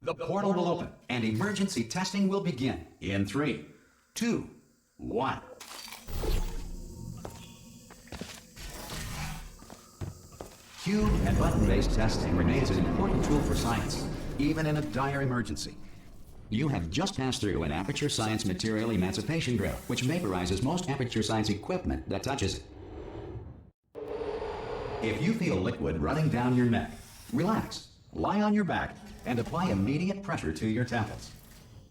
The portal will open and emergency testing will begin in 3, 2, 1. Cube and button-based testing remains an important tool for science, even in a dire emergency. You have just passed through an Aperture Science material emancipation grill, which vaporizes most Aperture Science equipment that touches it. If you feel liquid running down your neck, relax, lie on your back, and apply immediate pressure to your temples.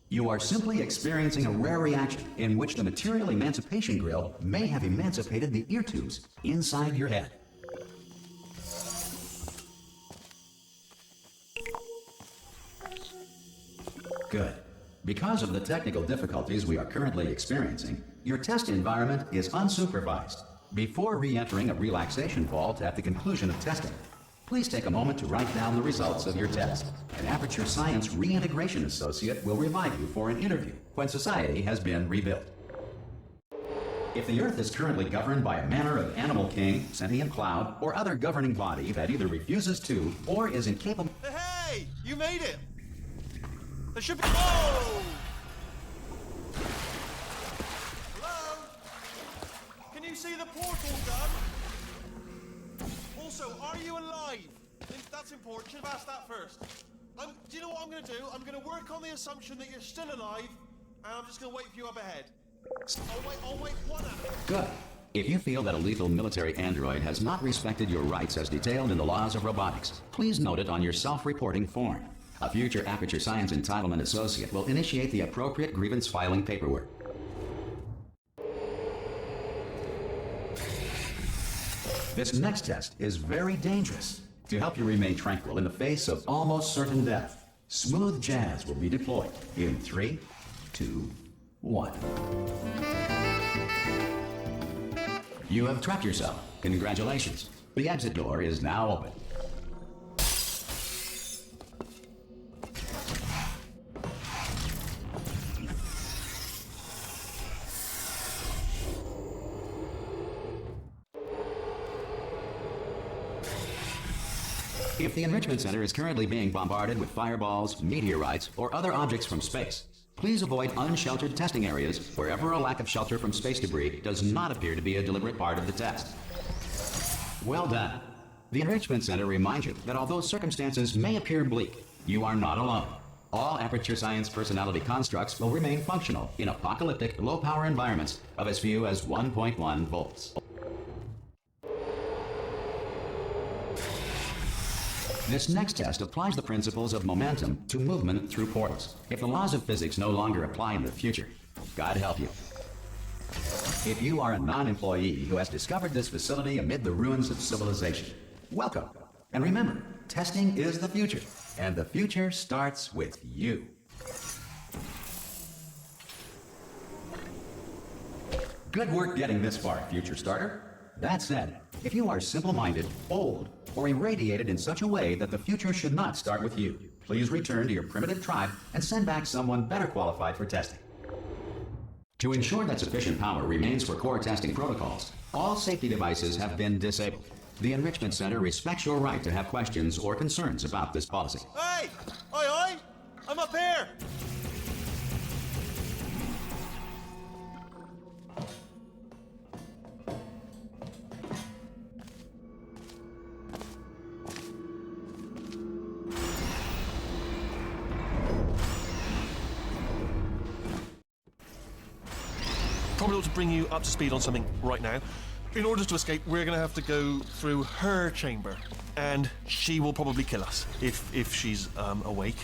You are simply experiencing a rare reaction in which the material emancipation grill may have emancipated the ear tubes inside your head. Good. Because of the technical difficulties we are currently experiencing, your test environment is unsupervised. Before re-entering a relaxation vault at the conclusion of testing, please take a moment to write down the results of your test. An Aperture Science Reintegration Associate will remind you for an interview when society has been rebuilt. If the Earth is currently governed by a manner of animal king, sentient cloud, or other governing body that either refuses to or is incapable... Hey! You made it! There should be... Oh! Hello? Can you see the portal gun? Also, are you alive? That's important. Should have asked that first. Do you know what I'm going to do? I'm going to work on the assumption that you're still alive, and I'm just going to wait for you up ahead. I'll wait 1 hour. Good. If you feel that a lethal military android has not respected your rights as detailed in the laws of robotics, please note it on your self-reporting form. A future Aperture Science Entitlement Associate will initiate the appropriate grievance filing paperwork. This next test is very dangerous. To help you remain tranquil in the face of almost certain death, smooth jazz will be deployed in 3, 2, 1. You have trapped yourself. Congratulations. The exit door is now open. If the Enrichment Center is currently being bombarded with fireballs, meteorites, or other objects from space, please avoid unsheltered testing areas wherever a lack of shelter from space debris does not appear to be a deliberate part of the test. Well done. The Enrichment Center reminds you that although circumstances may appear bleak, you are not alone. All Aperture Science personality constructs will remain functional in apocalyptic, low-power environments of as few as 1.1 volts. This next test applies the principles of momentum to movement through portals. If the laws of physics no longer apply in the future, God help you. If you are a non-employee who has discovered this facility amid the ruins of civilization, welcome. And remember, testing is the future, and the future starts with you. Good work getting this far, future starter. That said, if you are simple-minded, old, or irradiated in such a way that the future should not start with you, please return to your primitive tribe and send back someone better qualified for testing. To ensure that sufficient power remains for core testing protocols, all safety devices have been disabled. The Enrichment Center respects your right to have questions or concerns about this policy. Hey! Oi, oi! I'm up here! Probably ought to bring you up to speed on something right now. In order to escape, we're going to have to go through her chamber, and she will probably kill us if she's awake.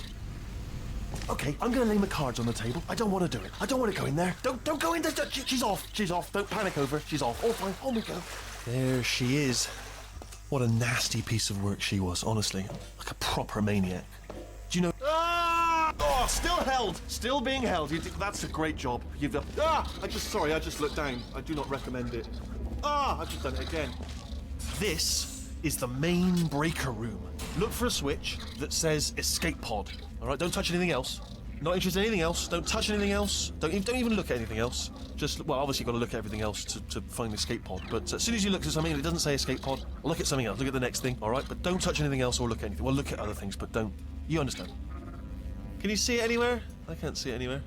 Okay, I'm going to lay my cards on the table. I don't want to do it. I don't want to go in there. Don't go in there. She's off. She's off. Don't panic over. She's off. All fine. On we go. There she is. What a nasty piece of work she was, honestly. Like a proper maniac. Do you know... Ah! Oh, still held. Still being held. That's a great job. You've done... Ah! I just looked down. I do not recommend it. Ah! I've just done it again. This is the main breaker room. Look for a switch that says escape pod. Alright, don't touch anything else. Not interested in anything else. Don't touch anything else. Don't even look at anything else. Just, well, obviously you've got to look at everything else to find the escape pod. But as soon as you look at something and it doesn't say escape pod, look at something else. Look at the next thing, alright? But don't touch anything else or look at anything. Well, look at other things, but don't. You understand. Can you see it anywhere? I can't see it anywhere.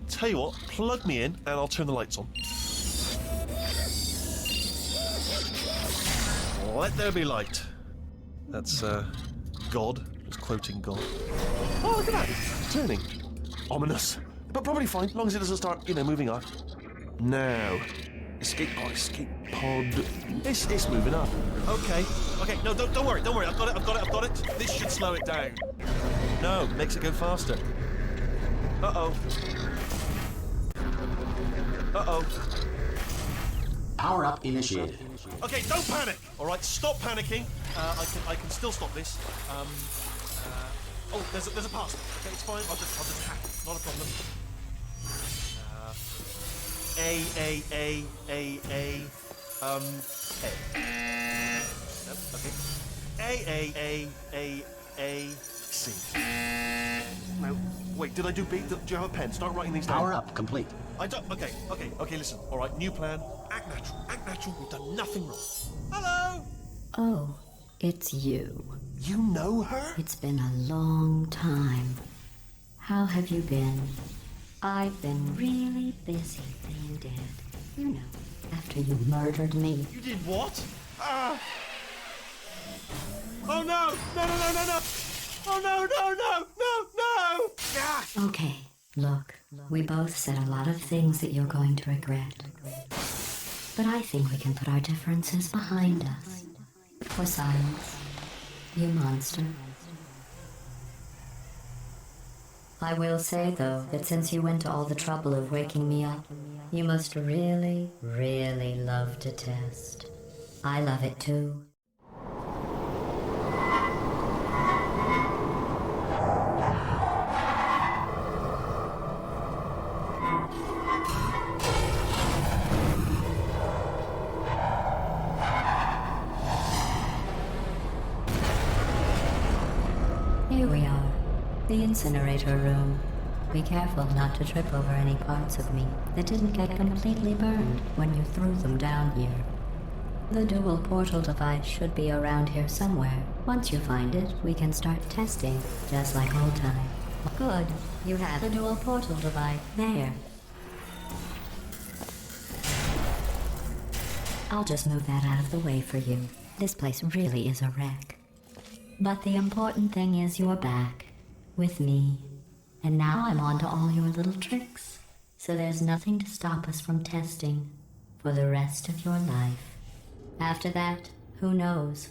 Tell you what, plug me in and I'll turn the lights on. Let there be light. That's, God. It's quoting God. Oh, look at that. It's turning. Ominous. But probably fine, as long as it doesn't start, moving up. Now. Escape pod. It's moving up. Okay. No, don't worry. I've got it. This should slow it down. No, makes it go faster. Uh-oh. Power up initiated. Okay, don't panic. All right, stop panicking. I can still stop this. Oh, there's a pass. Okay, it's fine. I'll just hack it. Not a problem. A. Nope, okay. A. C. No, wait. Did I do B? Do you have a pen? Start writing these down. Power up complete. I don't. Okay. Listen. All right. New plan. Act natural. We've done nothing wrong. Hello. Oh, it's you. You know her? It's been a long time. How have you been? I've been really busy being dead. You know, after you murdered me. You did what? Oh no! No! Oh no! Ah! Okay, look, we both said a lot of things that you're going to regret. But I think we can put our differences behind us. For science, you monster. I will say, though, that since you went to all the trouble of waking me up, you must really, really love to test. I love it too. Here we are. The incinerator room. Be careful not to trip over any parts of me that didn't get completely burned when you threw them down here. The dual portal device should be around here somewhere. Once you find it, we can start testing, just like old time. Good. You have the dual portal device there. I'll just move that out of the way for you. This place really is a wreck. But the important thing is you're back. With me. And now I'm on to all your little tricks. So there's nothing to stop us from testing for the rest of your life. After that, who knows?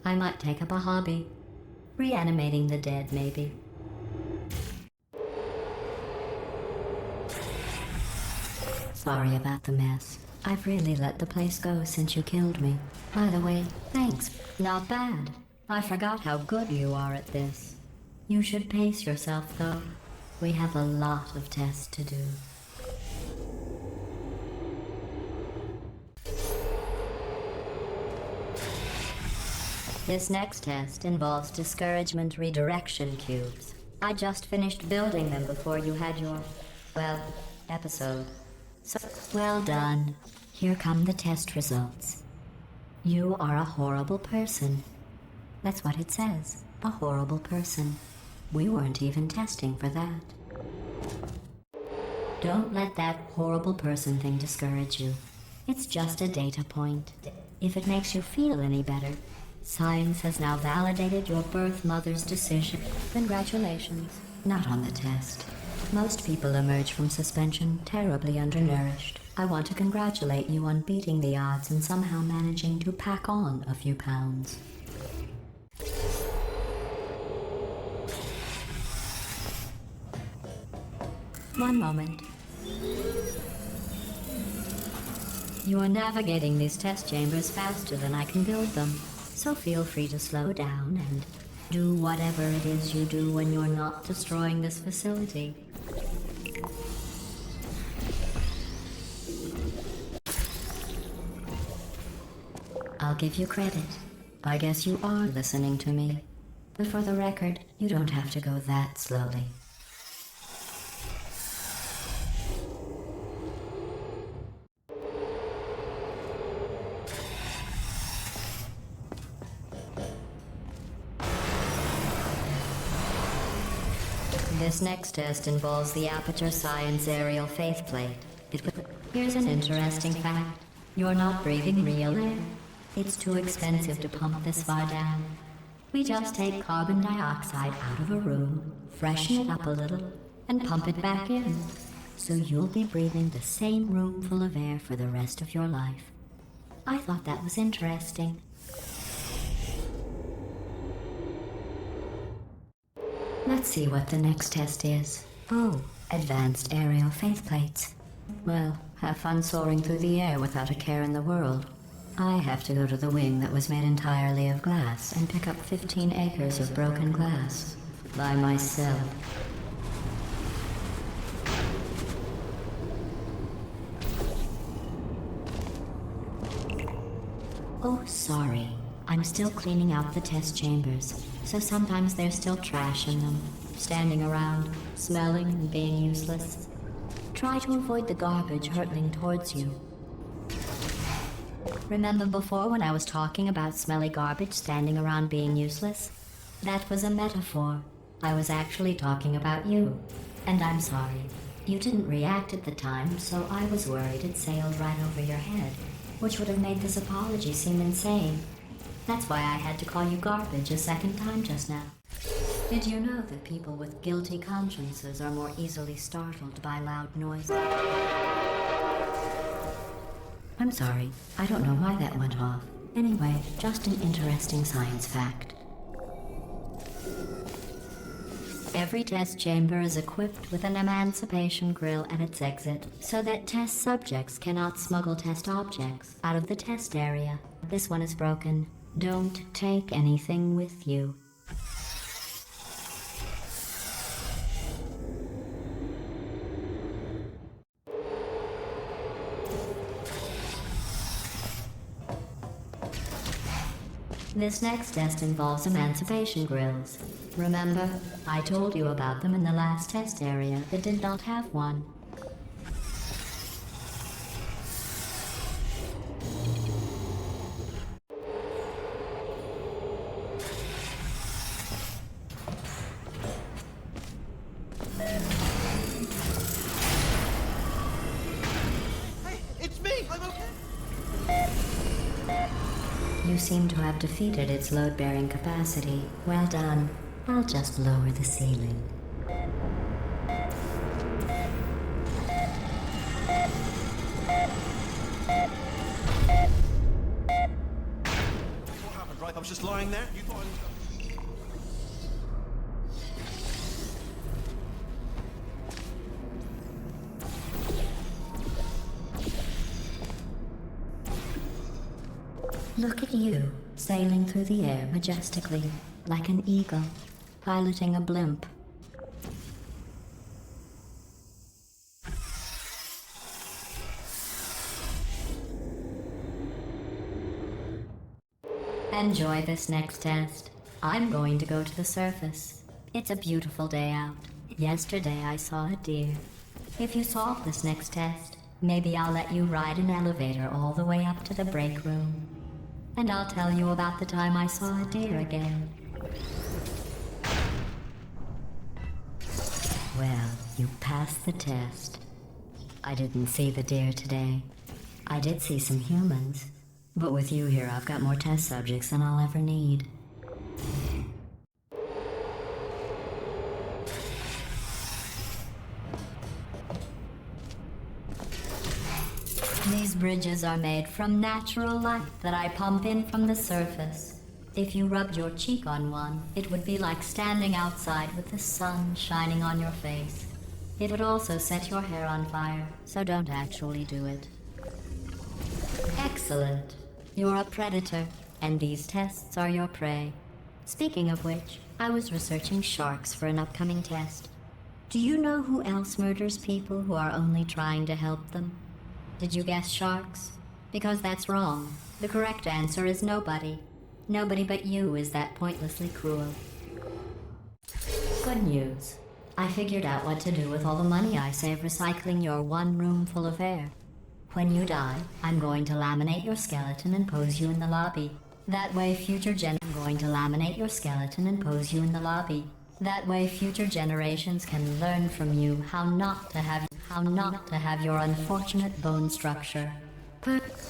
I might take up a hobby. Reanimating the dead, maybe. Sorry about the mess. I've really let the place go since you killed me. By the way, thanks. Not bad. I forgot how good you are at this. You should pace yourself, though. We have a lot of tests to do. This next test involves discouragement redirection cubes. I just finished building them before you had your, episode. So, well done. Here come the test results. You are a horrible person. That's what it says. A horrible person. We weren't even testing for that. Don't let that horrible person thing discourage you. It's just a data point. If it makes you feel any better, science has now validated your birth mother's decision. Congratulations. Not on the test. Most people emerge from suspension terribly undernourished. I want to congratulate you on beating the odds and somehow managing to pack on a few pounds. One moment. You are navigating these test chambers faster than I can build them, so feel free to slow down and do whatever it is you do when you're not destroying this facility. I'll give you credit. I guess you are listening to me. But for the record, you don't have to go that slowly. This next test involves the Aperture Science aerial faceplate. Here's an interesting fact. You're not breathing real air. It's too expensive to pump this far down. We just take carbon dioxide out of a room, freshen it up a little, and pump it back in. So you'll be breathing the same room full of air for the rest of your life. I thought that was interesting. Let's see what the next test is. Oh, advanced aerial faceplates. Well, have fun soaring through the air without a care in the world. I have to go to the wing that was made entirely of glass and pick up 15 acres of broken glass. By myself. Oh, sorry. I'm still cleaning out the test chambers, so sometimes there's still trash in them, standing around, smelling and being useless. Try to avoid the garbage hurtling towards you. Remember before when I was talking about smelly garbage standing around being useless? That was a metaphor. I was actually talking about you. And I'm sorry. You didn't react at the time, so I was worried it sailed right over your head, which would have made this apology seem insane. That's why I had to call you garbage a second time just now. Did you know that people with guilty consciences are more easily startled by loud noises? I'm sorry, I don't know why that went off. Anyway, just an interesting science fact. Every test chamber is equipped with an emancipation grill at its exit, so that test subjects cannot smuggle test objects out of the test area. This one is broken. Don't take anything with you. This next test involves emancipation grills. Remember, I told you about them in the last test area that did not have one. Hey, it's me! I'm okay! You seem to have defeated its load-bearing capacity. Well done. I'll just lower the ceiling. What happened, right? I was just lying there. You thought I was... Look at you, sailing through the air majestically, like an eagle, piloting a blimp. Enjoy this next test. I'm going to go to the surface. It's a beautiful day out. Yesterday I saw a deer. If you solve this next test, maybe I'll let you ride an elevator all the way up to the break room. And I'll tell you about the time I saw a deer again. Well, you passed the test. I didn't see the deer today. I did see some humans. But with you here, I've got more test subjects than I'll ever need. These bridges are made from natural light that I pump in from the surface. If you rubbed your cheek on one, it would be like standing outside with the sun shining on your face. It would also set your hair on fire, so don't actually do it. Excellent. You're a predator, and these tests are your prey. Speaking of which, I was researching sharks for an upcoming test. Do you know who else murders people who are only trying to help them? Did you guess sharks? Because that's wrong. The correct answer is nobody. Nobody but you is that pointlessly cruel. Good news. I figured out what to do with all the money I save recycling your one room full of air. When you die, I'm going to laminate your skeleton and pose you in the lobby. That way future I'm going to laminate your skeleton and pose you in the lobby. That way future generations can learn from you how not to have your unfortunate bone structure.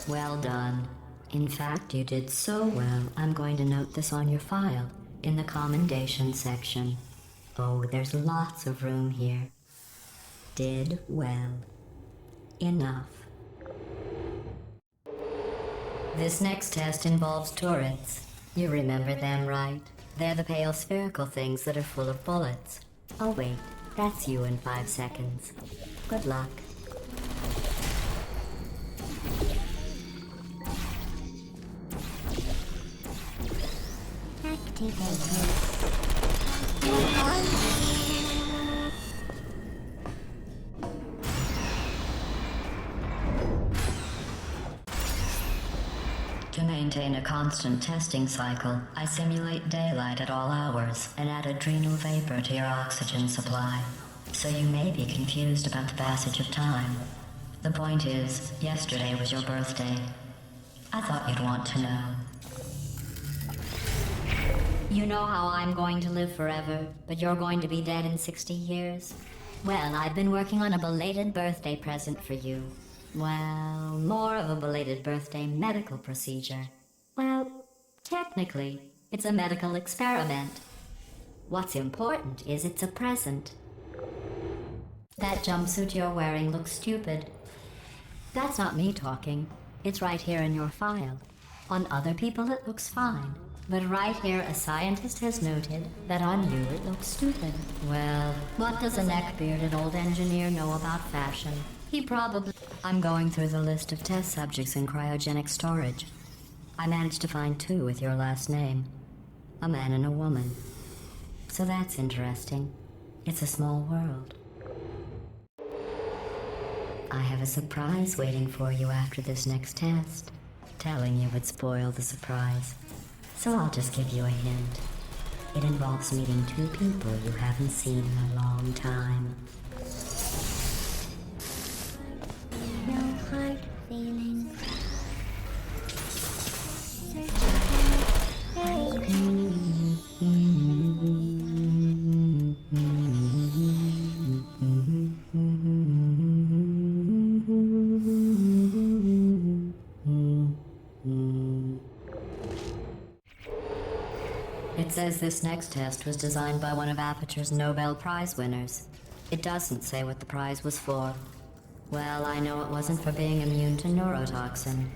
Well done. In fact, you did so well, I'm going to note this on your file, in the commendation section. Oh, there's lots of room here. Did well. Enough. This next test involves turrets. You remember them, right? They're the pale spherical things that are full of bullets. Oh wait, that's you in 5 seconds. Good luck. To maintain a constant testing cycle, I simulate daylight at all hours and add adrenal vapor to your oxygen supply. So you may be confused about the passage of time. The point is, yesterday was your birthday. I thought you'd want to know. You know how I'm going to live forever, but you're going to be dead in 60 years? Well, I've been working on a belated birthday present for you. Well, more of a belated birthday medical procedure. Well, technically, it's a medical experiment. What's important is it's a present. That jumpsuit you're wearing looks stupid. That's not me talking. It's right here in your file. On other people it looks fine. But right here a scientist has noted that on you it looks stupid. Well, what does a neck-bearded old engineer know about fashion? He probably... I'm going through the list of test subjects in cryogenic storage. I managed to find 2 with your last name. A man and a woman. So that's interesting. It's a small world. I have a surprise waiting for you after this next test. Telling you would spoil the surprise. So I'll just give you a hint. It involves meeting 2 people you haven't seen in a long time. No hard feelings. It says this next test was designed by one of Aperture's Nobel Prize winners. It doesn't say what the prize was for. Well, I know it wasn't for being immune to neurotoxin.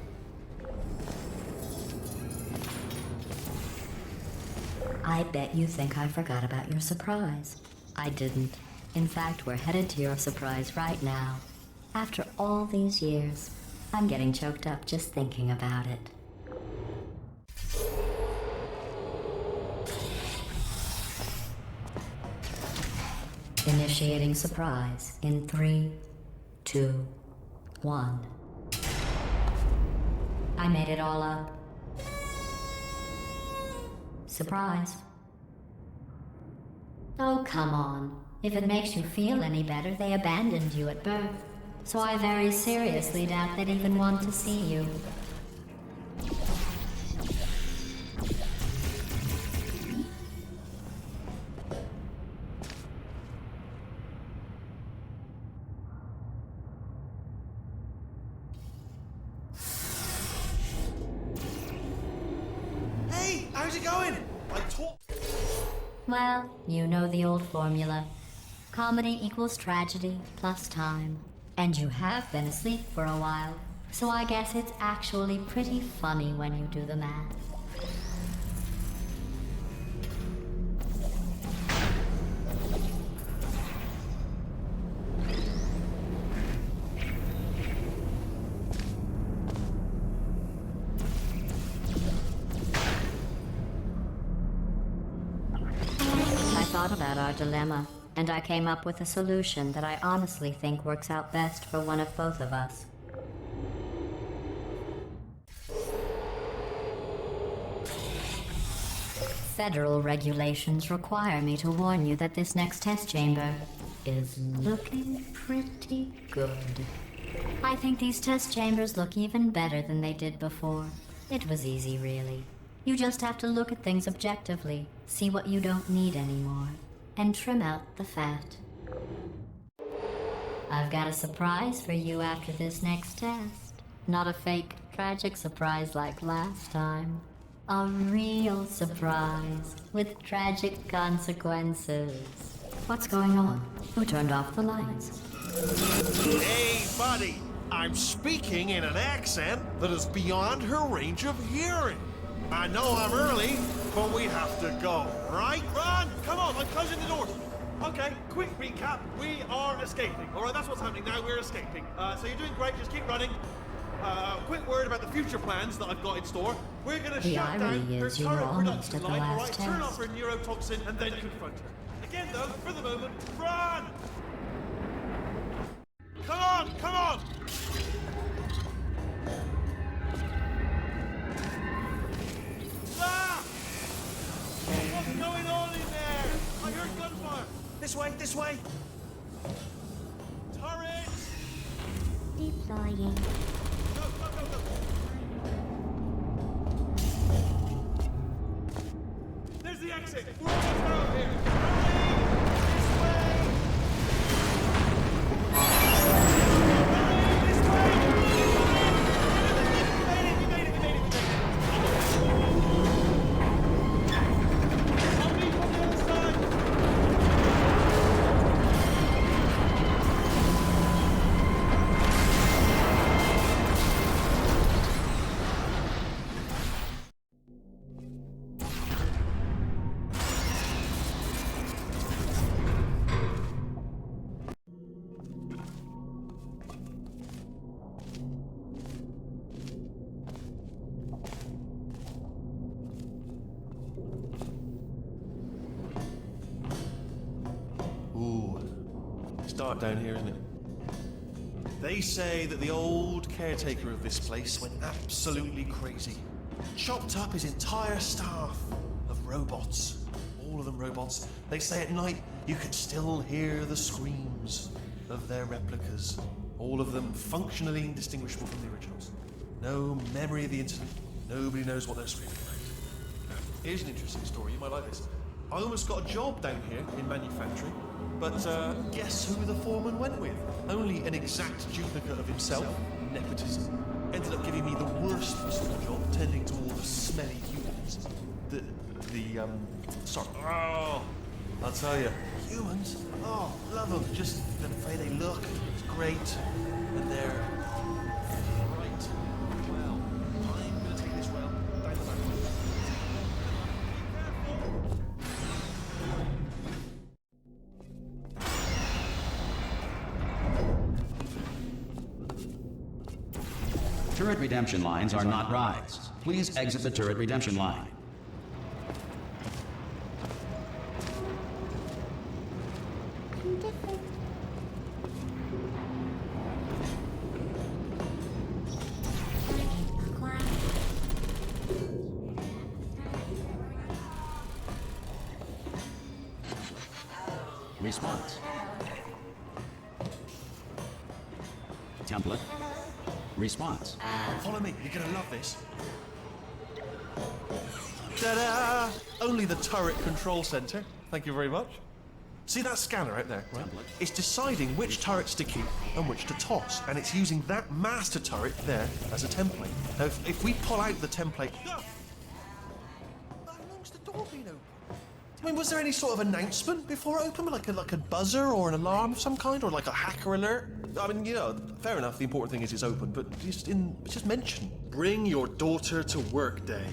I bet you think I forgot about your surprise. I didn't. In fact, we're headed to your surprise right now. After all these years, I'm getting choked up just thinking about it. Initiating surprise in 3, 2, 1. I made it all up. Surprise. Oh, come on. If it makes you feel any better, they abandoned you at birth. So I very seriously doubt they'd even want to see you. How's it going? Well, you know the old formula. Comedy equals tragedy plus time. And you have been asleep for a while, so I guess it's actually pretty funny when you do the math. I thought about our dilemma, and I came up with a solution that I honestly think works out best for one of both of us. Federal regulations require me to warn you that this next test chamber is looking pretty good. I think these test chambers look even better than they did before. It was easy, really. You just have to look at things objectively, see what you don't need anymore. and trim out the fat. I've got a surprise for you after this next test. Not a fake, tragic surprise like last time. A real surprise with tragic consequences. What's going on? Who turned off the lights? Hey, buddy! I'm speaking in an accent that is beyond her range of hearing. I know I'm early, but we have to go, right? Run! Come on, I'm closing the doors. Okay, quick recap. We are escaping. All right, that's what's happening now. We're escaping. So you're doing great. Just keep running. Quick word about the future plans that I've got in store. We're going to shut down her current production line, all right? Turn off her neurotoxin and then confront her. Again, though, for the moment, run! Come on, come on! Ah! What's going on in there? I heard gunfire. This way, this way. Turrets! Deploying. Go, go, go, go. There's the exit. We're almost out here. This way. This way. We made it. I'll meet on the other side. Ooh, it's dark down here, isn't it? They say that the old caretaker of this place went absolutely crazy. Chopped up his entire staff of robots. All of them robots. They say at night you could still hear the screams of their replicas. All of them functionally indistinguishable from the originals. No memory of the incident. Nobody knows what they're screaming about. Here's an interesting story. You might like this. I almost got a job down here in manufacturing, but guess who the foreman went with? Only an exact duplicate of himself. Nepotism. Ended up giving me the worst possible job, tending to all the smelly humans. Sorry. Oh, I'll tell you, humans. Oh, love them. Just the way they look. It's great, and they're right. Well, I'm gonna take this well down the back. Turret redemption lines are not rides. Please exit the turret redemption line. Response. Template. Response. Follow me, you're gonna love this. Ta-da! Only the turret control center. Thank you very much. See that scanner out there, right? It's deciding which turrets to keep and which to toss, and it's using that master turret there as a template. Now, if we pull out the template... How long's the door been open? I mean, was there any sort of announcement before it opened? Like a buzzer or an alarm of some kind? Or like a hacker alert? I mean, you know, fair enough, the important thing is it's open, but it's just mentioned. Bring your daughter to work day.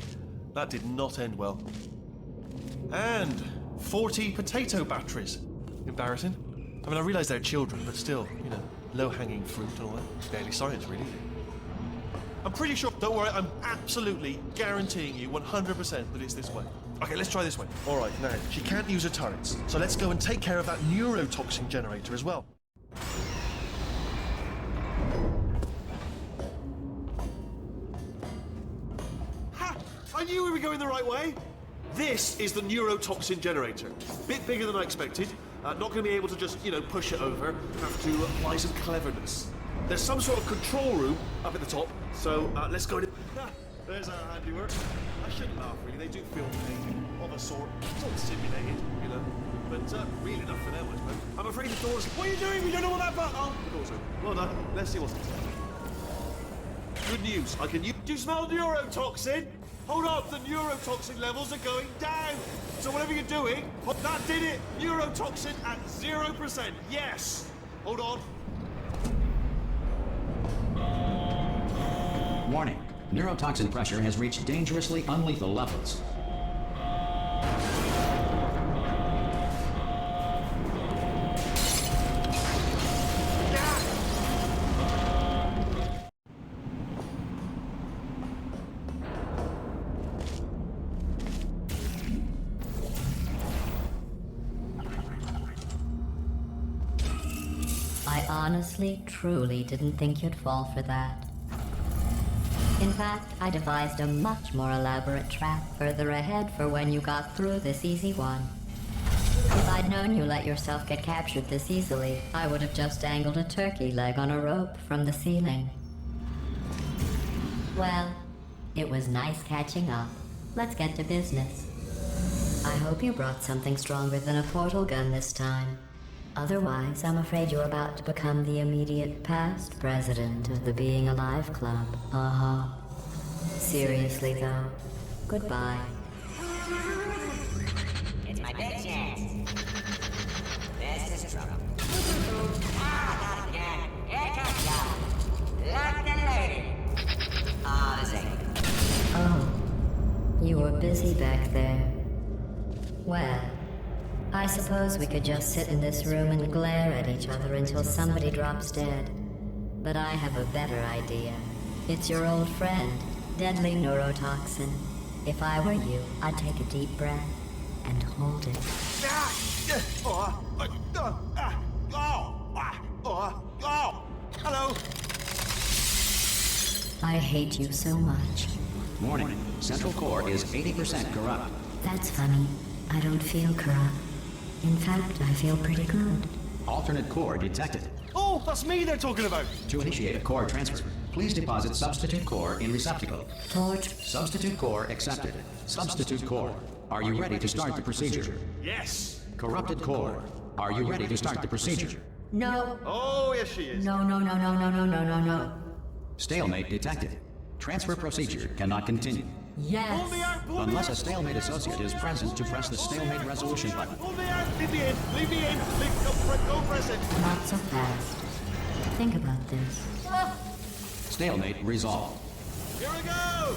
That did not end well. And 40 potato batteries. Embarrassing. I mean, I realise they're children, but still, you know, low-hanging fruit and all that. Barely science, really. I'm pretty sure, don't worry, I'm absolutely guaranteeing you 100% that it's this way. Okay, let's try this way. All right, now, she can't use her turrets, so let's go and take care of that neurotoxin generator as well. Ha! I knew we were going the right way. This is the neurotoxin generator. Bit bigger than I expected. Not going to be able to just, you know, push it over. Have to apply some cleverness. There's some sort of control room up at the top, so let's go in. There's our handiwork. I shouldn't laugh, really. They do feel pain of a sort of simulated, you know. but really enough for them, I suppose. I'm afraid the door's... What are you doing? We don't know what that button... Oh, the door's open. Well done. Let's see what's inside. Good news. I can use... Do you smell neurotoxin? Hold up, the neurotoxin levels are going down. So whatever you're doing... That did it. Neurotoxin at 0%. Yes. Hold on. Warning. Neurotoxin pressure has reached dangerously unlethal levels. I honestly, truly didn't think you'd fall for that. In fact, I devised a much more elaborate trap further ahead for when you got through this easy one. If I'd known you let yourself get captured this easily, I would have just dangled a turkey leg on a rope from the ceiling. Well, it was nice catching up. Let's get to business. I hope you brought something stronger than a portal gun this time. Otherwise, I'm afraid you're about to become the immediate past president of the Being Alive Club. Uh-huh. Seriously, though, goodbye. It's my big chance. This is trouble. Ah, not again. Here comes y'all. Like the lady. Ah, the same. Oh, you were busy back there. Well, I suppose we could just sit in this room and glare at each other until somebody drops dead. But I have a better idea. It's your old friend, deadly neurotoxin. If I were you, I'd take a deep breath and hold it. Hello. I hate you so much. Warning. Central core is 80% corrupt. That's funny. I don't feel corrupt. In fact, I feel pretty good. Alternate core detected. Oh, that's me they're talking about. To initiate a core transfer, please deposit substitute core in receptacle. Torch. Substitute core accepted. Substitute core. Are you ready to start the procedure? Yes. Corrupted core. Are you ready to start the procedure? No. Oh, yes, she is. No, no, no, no, no, no, no, no, no. Stalemate detected. Transfer procedure cannot continue. Yes. Pull me out, pull me Unless out, a stalemate associate is present to press the stalemate resolution button. Pull me out. Leave me in. Leave me in. Go press it. Not so fast. Think about this. Stalemate resolved. Here we go.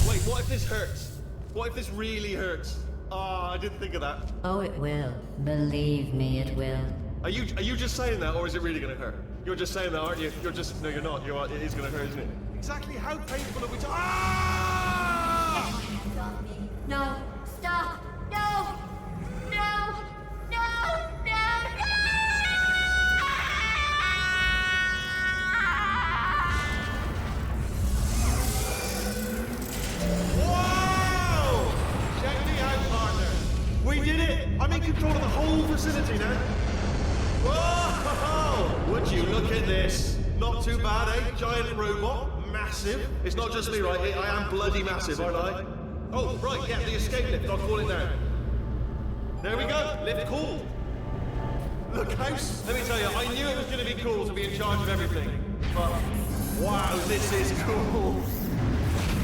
Wait, what if this hurts? What if this really hurts? Ah, I didn't think of that. Oh, it will. Believe me, it will. Are you just saying that, or is it really going to hurt? You're just saying that, aren't you? You're just... No, you're not. It is going to hurt, isn't it? Exactly how painful are we Ah! No. Stop. No. No. No. No. Whoa! Check me out, partner. We did it! I'm in control of the whole vicinity now. Whoa! Would you look at this? Not too bad, eh? Giant robot. Massive. It's not just me, right? I am bloody massive, aren't I? Oh, right, yeah, the escape lift. I'll call it now. There we go. Lift cool. Look, house. Let me tell you, I knew it was going to be cool to be in charge of everything. But, wow, this is cool.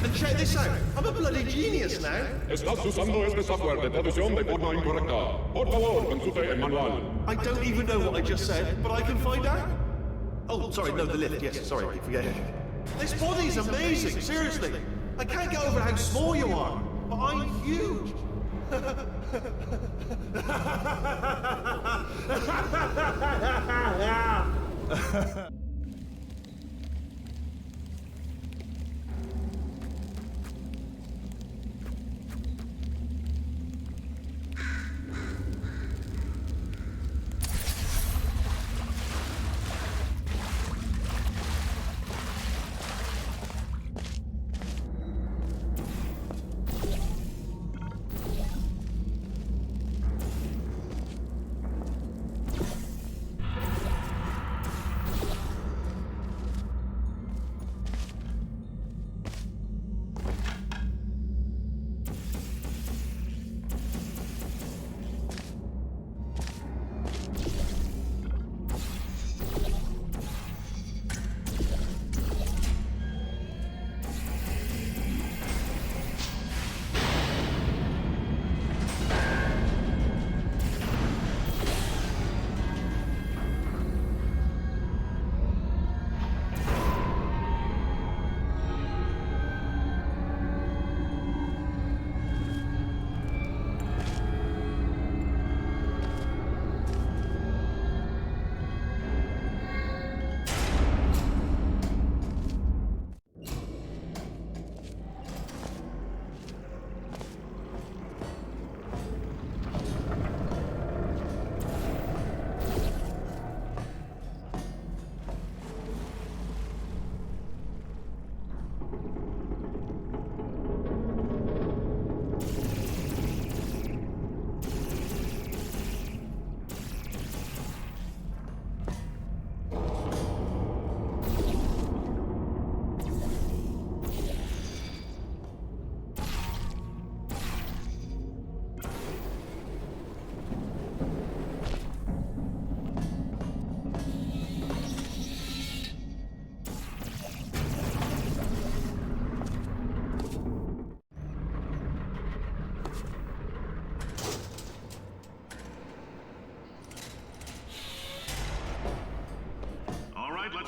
And check this out. I'm a bloody genius now. Estás usando este software de traducción de forma incorrecta. Por favor, consulte el manual. I don't even know what I just said, but I can find out. Oh, sorry, no, the lift. Yes, sorry, I keep forgetting. This body's amazing, seriously. I can't get over how small you are, but I'm huge.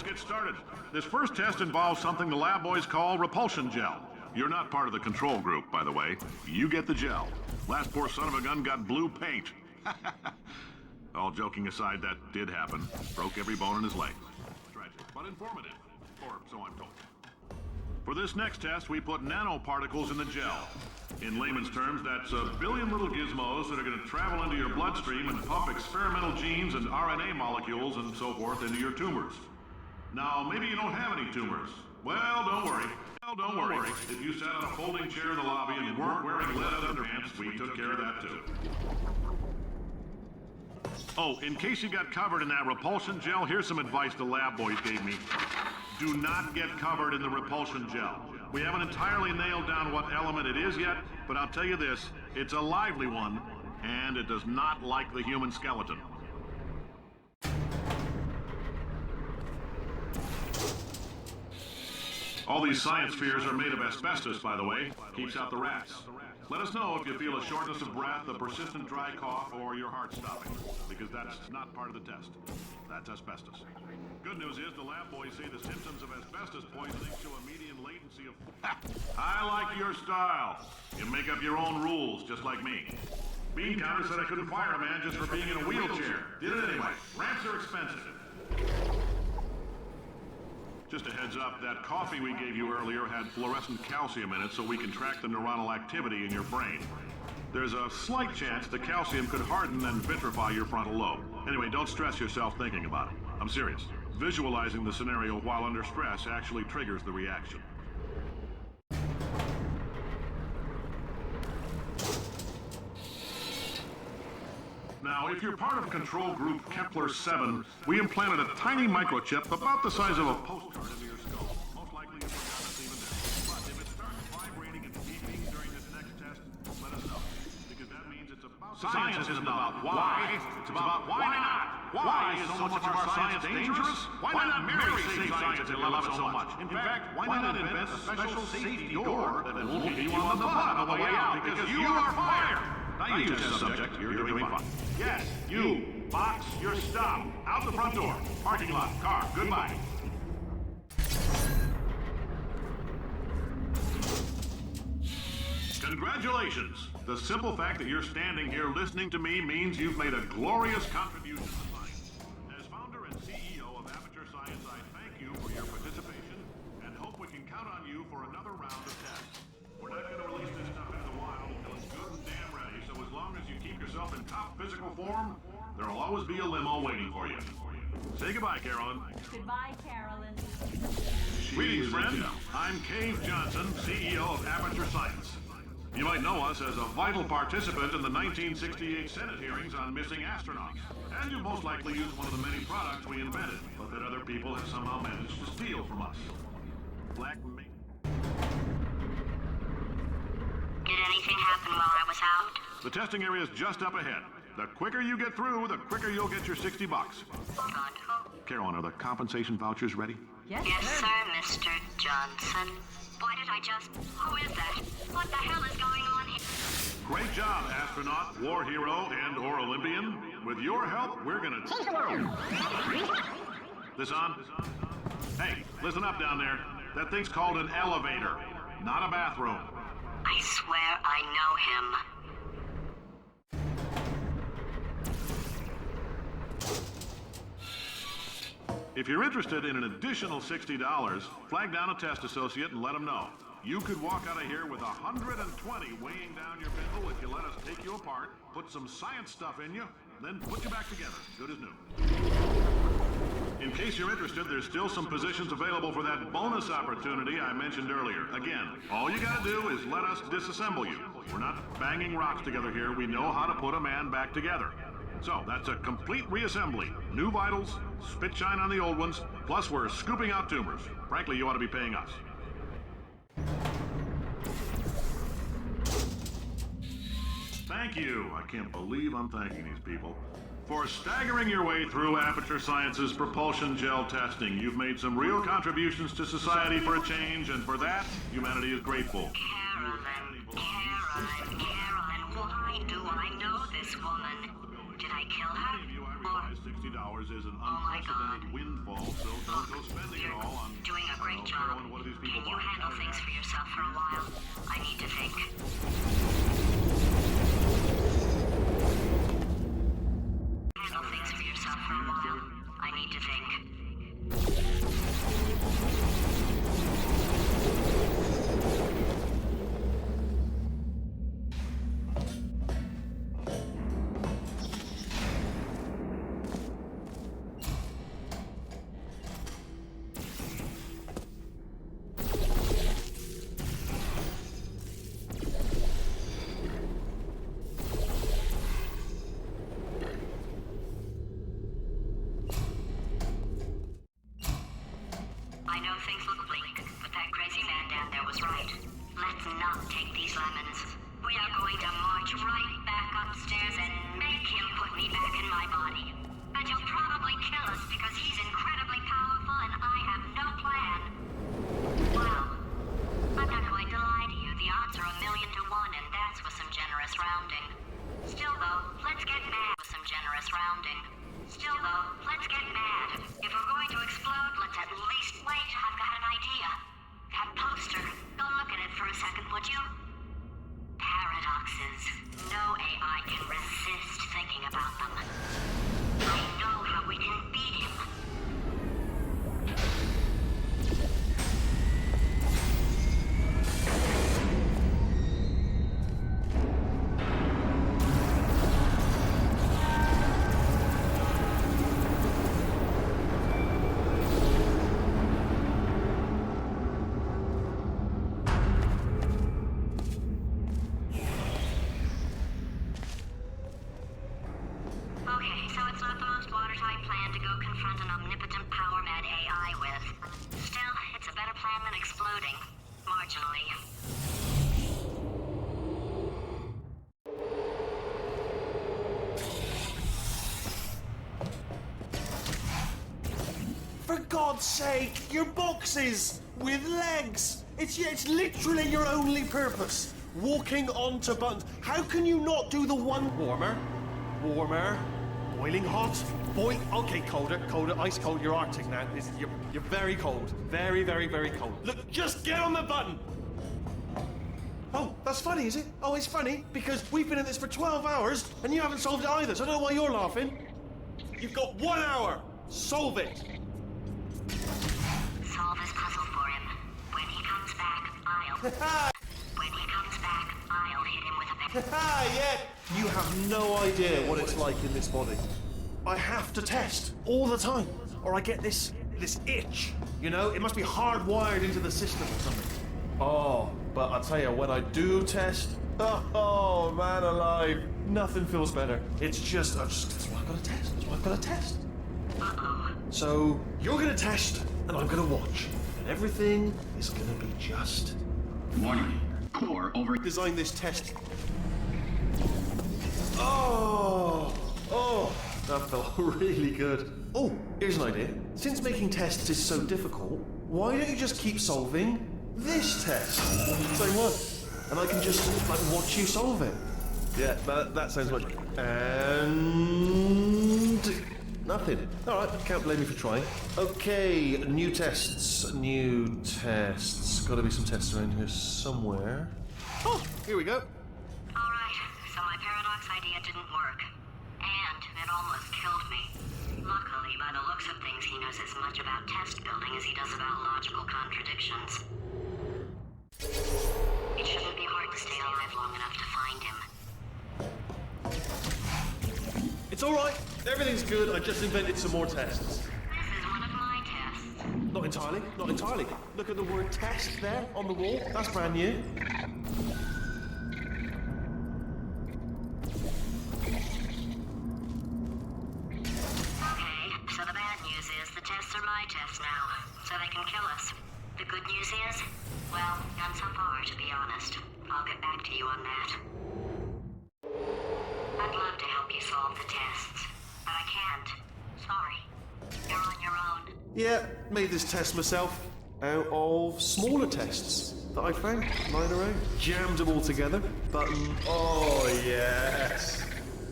get started. This first test involves something the lab boys call repulsion gel. You're not part of the control group, by the way. You get the gel. Last poor son of a gun got blue paint. All joking aside, that did happen. Broke every bone in his leg. Tragic, but informative. Or so I'm told. For this next test, we put nanoparticles in the gel. In layman's terms, that's a billion little gizmos that are going to travel into your bloodstream and pump experimental genes and RNA molecules and so forth into your tumors. Now, maybe you don't have any tumors. Well, don't worry. Don't worry. If you sat on a folding chair in the lobby and weren't wearing leather underpants, we took care of that too. Oh, in case you got covered in that repulsion gel, here's some advice the lab boys gave me. Do not get covered in the repulsion gel. We haven't entirely nailed down what element it is yet, but I'll tell you this, it's a lively one, and it does not like the human skeleton. All these science spheres are made of asbestos, by the way. Keeps out the rats. Let us know if you feel a shortness of breath, a persistent dry cough, or your heart stopping, because that's not part of the test. That's asbestos. Good news is the lab boys say the symptoms of asbestos poisoning show a median latency of... I like your style. You make up your own rules, just like me. Bean Counter said I couldn't fire a man just for being in a wheelchair. Did it anyway. Ramps are expensive. Just a heads up, that coffee we gave you earlier had fluorescent calcium in it so we can track the neuronal activity in your brain. There's a slight chance the calcium could harden and vitrify your frontal lobe. Anyway, don't stress yourself thinking about it. I'm serious. Visualizing the scenario while under stress actually triggers the reaction. Now, if you're part of control group Kepler 7, we implanted a tiny microchip about the size of a postcard into your skull. Most likely you forgot it's even there. But if it starts vibrating and beeping during this next test, let us know. Because that means it's about... Science isn't about why, it's about why not. Why is so much of our science dangerous? Why not marry safe science if you love it so much? In fact, why not invent a special safety door that won't hit you on the butt on the way out because you are fired? Now you test subject, you're doing fine. Yes, you, box, you're stopped. Out the front door. Parking lot, car, goodbye. Congratulations. The simple fact that you're standing here listening to me means you've made a glorious contribution to science. As founder and CEO of Aperture Science, I thank you for your participation and hope we can count on you for another round of tests. We're not going to release this stuff into the wild until it's good and damn ready, so as long as you keep yourself in top physical form, there'll always be a limo waiting for you. Say goodbye, Carolyn. Goodbye, Carolyn. Greetings, friend. I'm Cave Johnson, CEO of Aperture Science. You might know us as a vital participant in the 1968 Senate hearings on missing astronauts. And you most likely used one of the many products we invented, but that other people have somehow managed to steal from us. Black ma- Did anything happen while I was out? The testing area is just up ahead. The quicker you get through, the quicker you'll get your $60. God hope. Carolyn, are the compensation vouchers ready? Yes, Yes, sir, Mr. Johnson. Why did I just... Who is that? What the hell is going on here? Great job, astronaut, war hero, and/or Olympian. With your help, we're gonna change the world. This on? Hey, listen up down there. That thing's called an elevator, not a bathroom. I swear I know him. If you're interested in an additional $60, flag down a test associate and let them know. You could walk out of here with 120 weighing down your bindle if you let us take you apart, put some science stuff in you, then put you back together, good as new. In case you're interested, there's still some positions available for that bonus opportunity I mentioned earlier. Again, all you gotta do is let us disassemble you. We're not banging rocks together here, we know how to put a man back together. So, that's a complete reassembly. New vitals, spit shine on the old ones, plus we're scooping out tumors. Frankly, you ought to be paying us. Thank you. I can't believe I'm thanking these people. For staggering your way through Aperture Science's propulsion gel testing, you've made some real contributions to society for a change, and for that, humanity is grateful. Carolyn, why do I know this woman? Did I kill her? Or realize $60 is an my God. unprecedented windfall, so don't go spending it all on Doing a great job. heroin. What do these people Can you buy? handle things for yourself for a while? I need to think. Handle things for yourself for a while. I need to think. I know things look bleak, but that crazy man down there was right. Let's not take these lemons. We are going to march right back upstairs and make him put me back in my body. And he'll probably kill us because he's incredibly powerful and I have no plan. Well, I'm not going to lie to you. The odds are 1,000,000 to 1, and that's with some generous rounding. Still though, let's get mad with some generous rounding. Still though, let's get mad. If we're going to explode, let's at least wait. I've got an idea. That poster. Go look at it for a second, would you? Paradoxes. No AI can resist thinking about them. I know how we can beat him. Okay, so it's not the most watertight plan to go confront an omnipotent power-mad AI with. Still, it's a better plan than exploding. Marginally. For God's sake, your boxes with legs. It's literally your only purpose. Walking onto buttons. How can you not do the one warmer, boiling hot, okay, colder, ice cold. You're Arctic now. You're very cold, very, very, very cold. Look, just get on the button. Oh, that's funny, is it? Oh, it's funny because we've been in this for 12 hours and you haven't solved it either. So I don't know why you're laughing. You've got 1 hour. Solve it. Solve his puzzle for him. When he comes back, When he comes back, I'll hit him with a Yeah. You have no idea what it's like in this body. I have to test all the time, or I get this itch. You know, it must be hardwired into the system or something. Oh, but I'll tell you, when I do test, oh man alive, nothing feels better. It's just, that's why I've got to test. That's why I've got to test. So you're gonna test, and I'm gonna watch, and everything is gonna be just. Warning. Core over. Design this test. Oh, that felt really good. Oh, here's an idea. Since making tests is so difficult, why don't you just keep solving this test? Same one. And I can just, watch you solve it. Yeah, that sounds much. And nothing. All right, can't blame me for trying. Okay, new tests. Gotta be some tests around here somewhere. Oh, here we go. Alright, so my paradox idea didn't work. And it almost killed me. Luckily, by the looks of things, he knows as much about test building as he does about logical contradictions. It shouldn't be hard to stay alive long enough to find him. It's all right. Everything's good. I just invented some more tests. This is one of my tests. Not entirely. Look at the word test there on the wall. That's brand new. Okay, so the bad news is the tests are my tests now, so they can kill us. The good news is, well, none so far, to be honest. I'll get back to you on that. I'd love to help you solve the tests, but I can't. Sorry. You're on your own. Yeah, made this test myself out of smaller tests that I found lying around. Jammed them all together. Button. Oh, yes.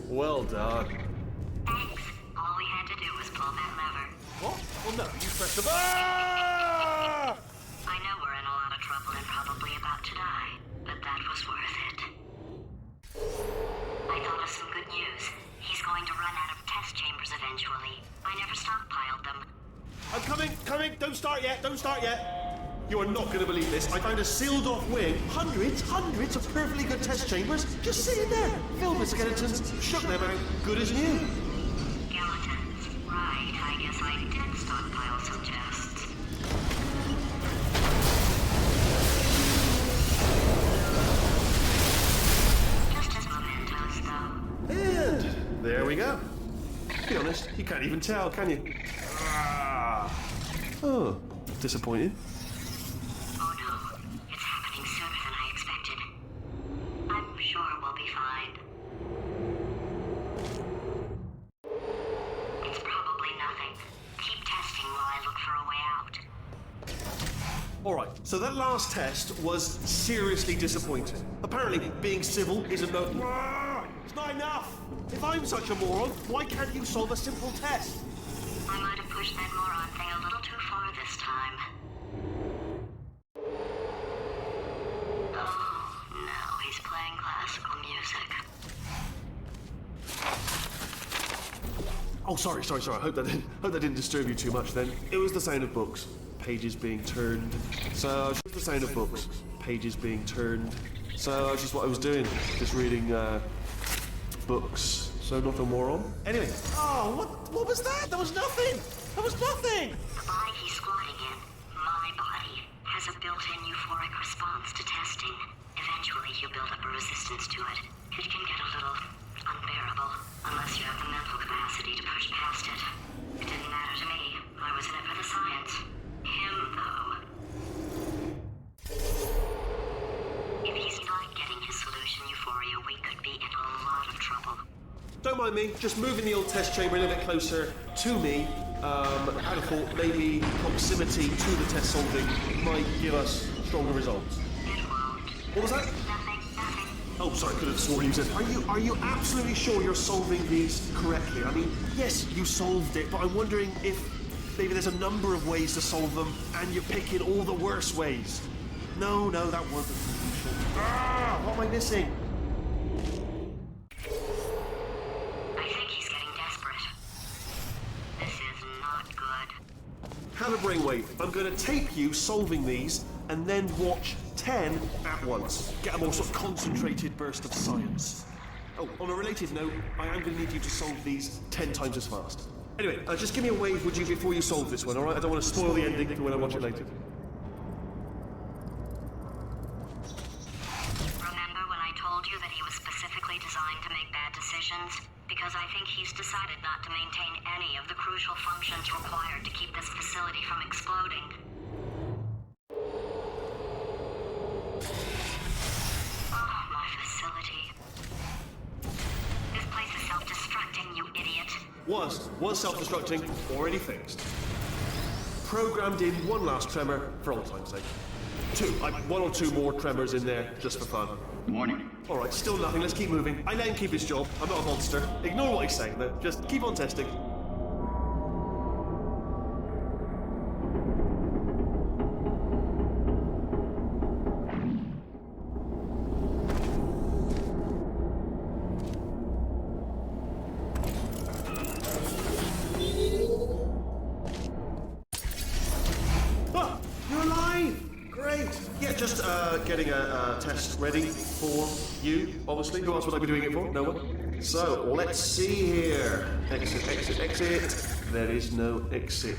Well done. Thanks. All we pull that lever. What? Well, no, you press the... Ah! I know we're in a lot of trouble and probably about to die, but that was worth it. I thought of some good news. He's going to run out of test chambers eventually. I never stockpiled them. I'm coming! Don't start yet! You are not going to believe this. I found a sealed-off wing. Hundreds of perfectly good test chambers just sitting there, filled with skeletons. Shook them out, good as new. Skeletons. Right, I guess I did stockpile some tests. Just as mementos, though. And there we go. To be honest, you can't even tell, can you? Oh, disappointing. Oh no, it's happening sooner than I expected. I'm sure we'll be fine. It's probably nothing. Keep testing while I look for a way out. Alright, so that last test was seriously disappointing. Apparently, being civil isn't no... It's not enough! If I'm such a moron, why can't you solve a simple test? I might have pushed that moron thing a little too far this time. Oh, now he's playing classical music. Oh, sorry. I hope that didn't disturb you too much then. It was the sound of books. Pages being turned. So, it's the sound of books. Pages being turned. So, that's just what I was doing. Just reading, books. So, nothing more on. Anyway. Oh, what was that? That was nothing! The body he's squatting in, my body, has a built-in euphoric response to testing. Eventually, you build up a resistance to it. It can get a little unbearable, unless you have the mental capacity to push past it. It didn't matter to me. I was in it for the science. Him, though. If he's not getting his solution euphoria, we could be in a lot of trouble. Don't mind me, just moving the old test chamber a little bit closer to me. I'd have thought maybe proximity to the test solving might give us stronger results. It won't. What was that? Nothing. Oh, sorry, could have sworn you said. Are you absolutely sure you're solving these correctly? I mean, yes, you solved it, but I'm wondering if maybe there's a number of ways to solve them, and you're picking all the worst ways. No, that wasn't the solution. What am I missing? I think he's getting desperate. This is not good. Have a brainwave. I'm going to tape you solving these, and then watch 10 at once. Get a more sort of concentrated burst of science. Oh, on a related note, I am going to need you to solve these 10 times as fast. Anyway, just give me a wave, would you, before you solve this one, alright? I don't want to spoil the ending for when I watch it later. Remember when I told you that he was specifically designed to make bad decisions? Because I think he's decided not to maintain any of the crucial functions required to keep this facility from exploding. Oh, my facility. This place is self-destructing, you idiot. Was self-destructing, already fixed. Programmed in one last tremor for old time's sake. One or two more tremors in there, just for fun. Morning. Alright, still nothing, let's keep moving. I let him keep his job, I'm not a monster. Ignore what he's saying though, just keep on testing. Getting a test ready for you, obviously. Who else would I be doing it for? No one. So, let's see here. Exit. There is no exit.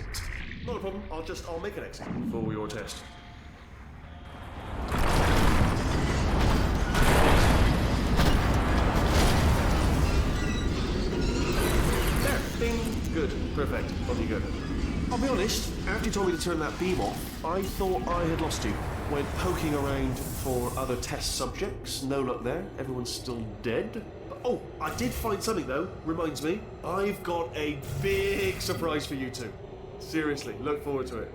Not a problem. I'll make an exit for your test. There. Bing. Good. Perfect. On you go. I'll be honest, after you told me to turn that beam off, I thought I had lost you. Went poking around for other test subjects, no luck there, everyone's still dead. Oh, I did find something though, reminds me. I've got a big surprise for you two. Seriously, look forward to it.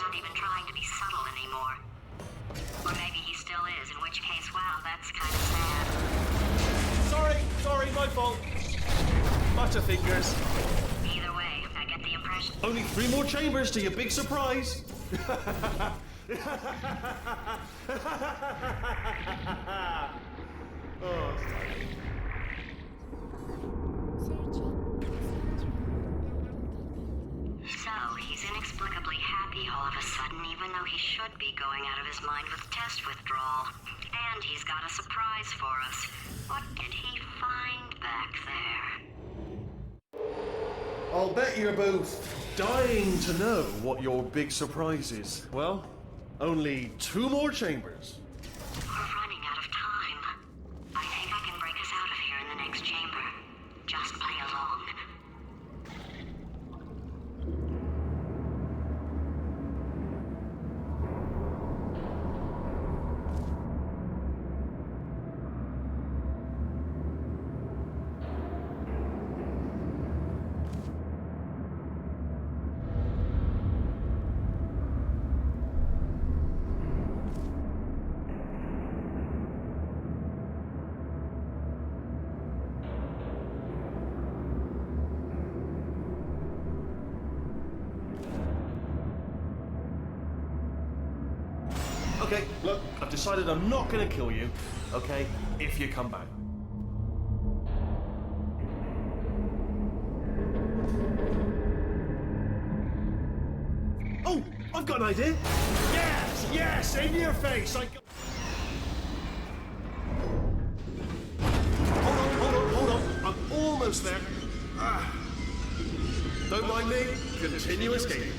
not even trying to be subtle anymore. Or maybe he still is, in which case, wow, that's kind of sad. Sorry, my fault. Butterfingers. Either way, I get the impression. Only 3 more chambers to your big surprise. Oh, So, he's inexplicably happy all of a sudden, even though he should be going out of his mind with test withdrawal. And he's got a surprise for us. What did he find back there? I'll bet you're both dying to know what your big surprise is. Well, only 2 more chambers. We're running out of time. I think I can break us out of here in the next chamber. Just play along. Okay, look, I've decided I'm not gonna kill you, okay, if you come back. Oh, I've got an idea. Yes, in your face. Hold on. I'm almost there. Don't mind me. Continue escaping.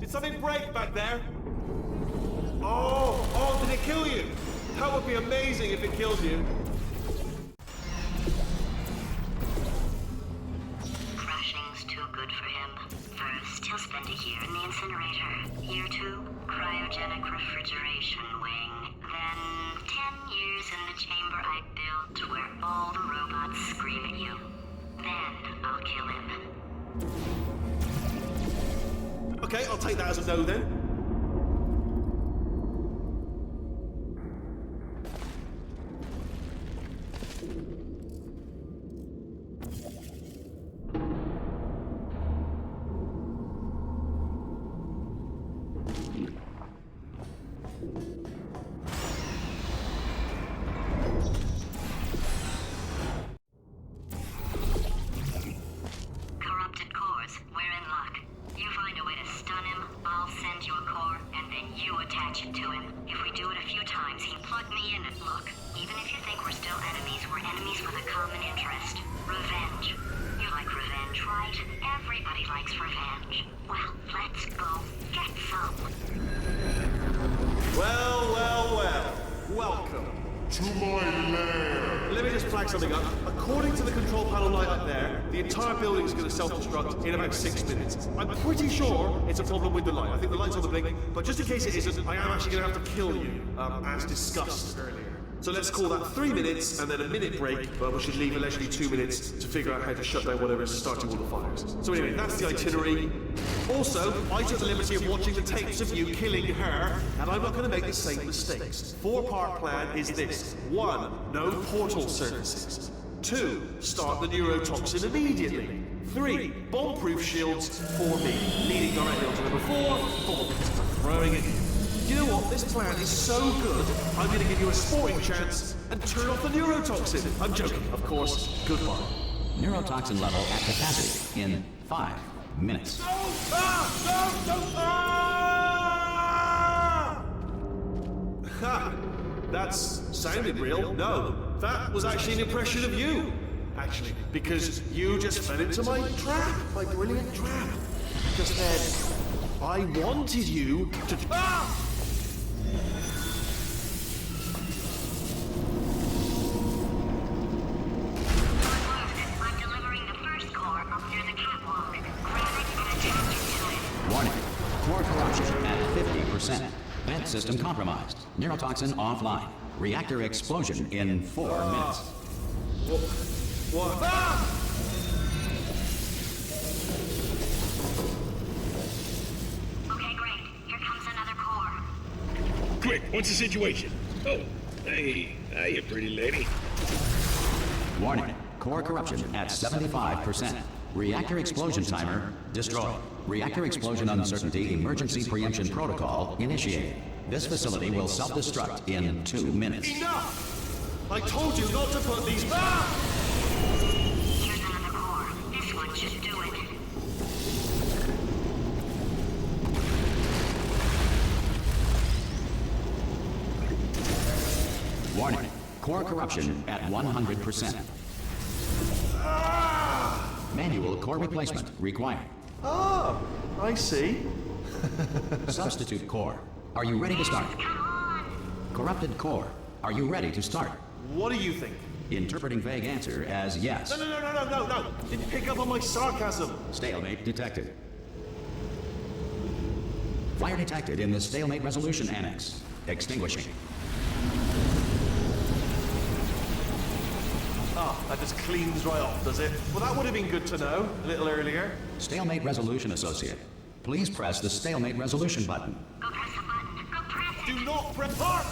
Did something break back there? Oh, did it kill you? That would be amazing if it killed you. Crashing's too good for him. First, he'll spend a year in the incinerator. Year 2, cryogenic refrigeration wing. Then, 10 years in the chamber I built where all the robots scream at you. Then, I'll kill him. Okay, I'll take that as a no then. Corrupted cores, we're in luck. You find a way to stun him, I'll send you a core, and then you attach it to him. If we do it a few times, he'll plug me in and look. Even if you think we're still enemies, we're enemies with a common interest. Revenge. You like revenge, right? Everybody likes revenge. Well, let's go get some. Well. Welcome to my lair. Let me just flag something up. According to the control panel light up there, the entire building is going to self-destruct in about 6 minutes. I'm pretty sure it's a problem with the light. I think the light's on the blink, but just in case it isn't, I am actually going to have to kill you, as discussed earlier. So let's call that 3 minutes and then a minute break, but we should leave allegedly 2 minutes to figure out how to shut down whatever is starting all the fires. So anyway, that's the itinerary. Also, I took the liberty of watching the tapes of you killing her, and I'm not going to make the same mistakes. 4-part plan is this. 1, no portal services. 2, start the neurotoxin immediately. 3, bomb-proof shields for me, leading directly onto number 4, bombs, throwing it. You know what? This plan is so good, I'm going to give you a sporting chance and turn off the neurotoxin. I'm joking, of course. Goodbye. Neurotoxin level at capacity in 5 minutes. Ha! That's sounded real. No, that was actually an impression of you. Actually, because you just fell into my trap, my brilliant trap. Just then, I wanted you to... 99%. Vent system compromised. Neurotoxin offline. Reactor explosion in 4 minutes. What? Ah! Okay, great. Here comes another core. Quick, what's the situation? Oh, hey, hiya, pretty lady. Warning. Core corruption at 75%. Reactor explosion timer destroyed. Reactor explosion uncertainty emergency preemption protocol initiated. This facility will self-destruct in 2 minutes. Enough! I told you not to put these. Ah! Here's another core. This one should do it. Warning. Core corruption at 100%. Manual core replacement required. Oh, I see. Substitute core. Are you ready to start? Come on! Corrupted core. Are you ready to start? What do you think? Interpreting vague answer as yes. No. Didn't pick up on my sarcasm. Stalemate detected. Fire detected in the stalemate resolution annex. Extinguishing. Ah, that just cleans right off, does it? Well, that would have been good to know a little earlier. Stalemate resolution associate. Please press the stalemate resolution button. Go press the button. Go press it! Do not prepare.